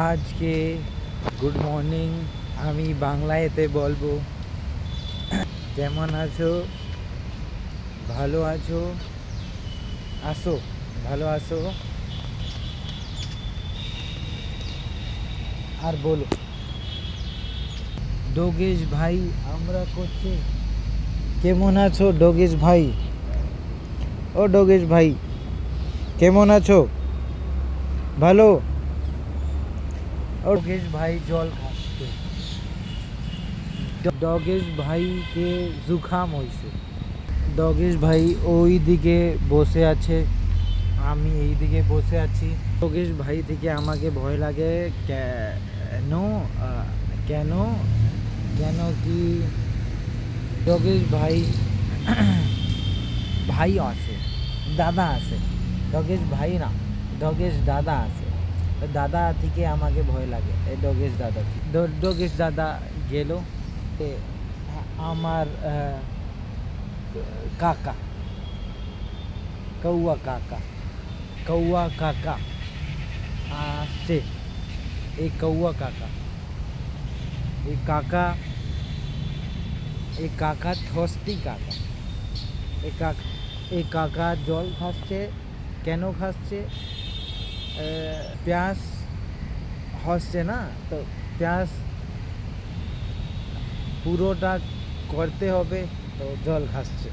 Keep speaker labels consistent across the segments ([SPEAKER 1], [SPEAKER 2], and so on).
[SPEAKER 1] আজকে good morning. আমি বাংলাতে বলবো। কেমন আছো? ভালো আছো? আসো, ভালো আসো আর বলো। ডোগেশ ভাই আমরা করছি। কেমন আছো ডোগেশ ভাই? ও ডোগেশ ভাই কেমন আছো? ভালো। ও ডোগেশ ভাই জল খাচ্ছে। ডগেশ ভাইকে জুখাম হয়েছে। ডগেশ ভাই ওই দিকে বসে আছে, আমি এই দিকে বসে আছি। ডগেশ ভাই থেকে আমাকে ভয় লাগে। কেন? কেন কেন কি ডগেশ ভাই ভাই আছে, দাদা আছে। ডগেশ ভাই না, ডগেশ দাদা আছে। দাদা থেকে আমাকে ভয় লাগে। এই ডগেশ দাদা, ডগেশ দাদা গেল। আমার কাকা, কৌয়া কাকা, কৌয়া কাকা আসছে। এই কৌয়া কাকা, এই কাকা, এই কাকা থস্তি কাকা। এই কাকা জল খাচ্ছে। কেন খাচ্ছে? প্যাস হচ্ছে না, তো প্যাস পুরোটা করতে হবে, তো জল খাচ্ছে।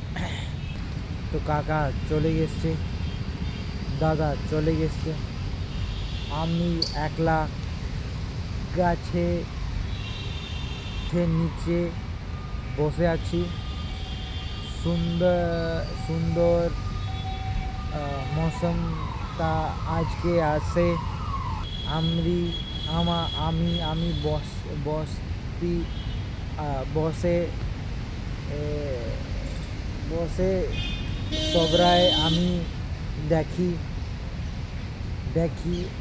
[SPEAKER 1] তো কাকা চলে গেছে, দাদা চলে গেছে। আমি একলা গাছে নিচে বসে আছি। সুন্দর সুন্দর মৌসুমটা আজকে আসে। আমি আমি বসতি বসে বসে সবরায় আমি দেখি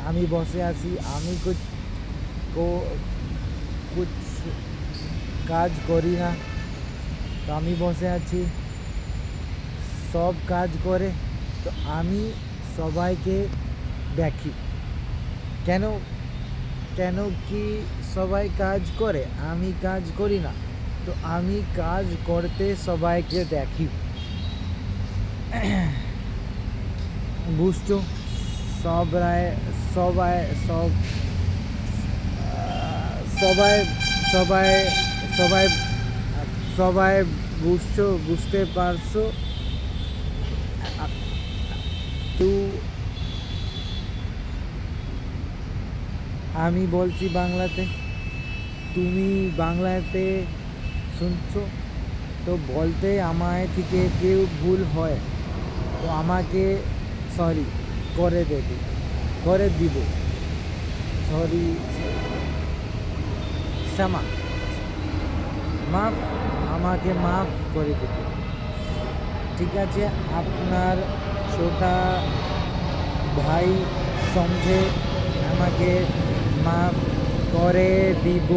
[SPEAKER 1] আমি বসে আছি। আমি কুছ কাজ করি না, তো আমি বসে আছি। সব কাজ করে, তো আমি সবাইকে দেখি। কেন কেন কি সবাই কাজ করে, আমি কাজ করি না? তো আমি কাজ করতে সবাইকে দেখি। বুঝছো? সবাই সবাই সব সবাই সবাই সবাই সবাই বুঝছো, বুঝতে পারছো? তো আমি বলছি বাংলাতে, তুমি বাংলাতে শুনছো, তো বলতে আমায় থেকে কেউ ভুল হয় তো আমাকে সরি করে দিব। সরি, ক্ষমা, মাফ, আমাকে মাফ করে দেবে। ঠিক আছে? আপনার ছোটা ভাই সমঝে আমাকে মাফ করে দিব।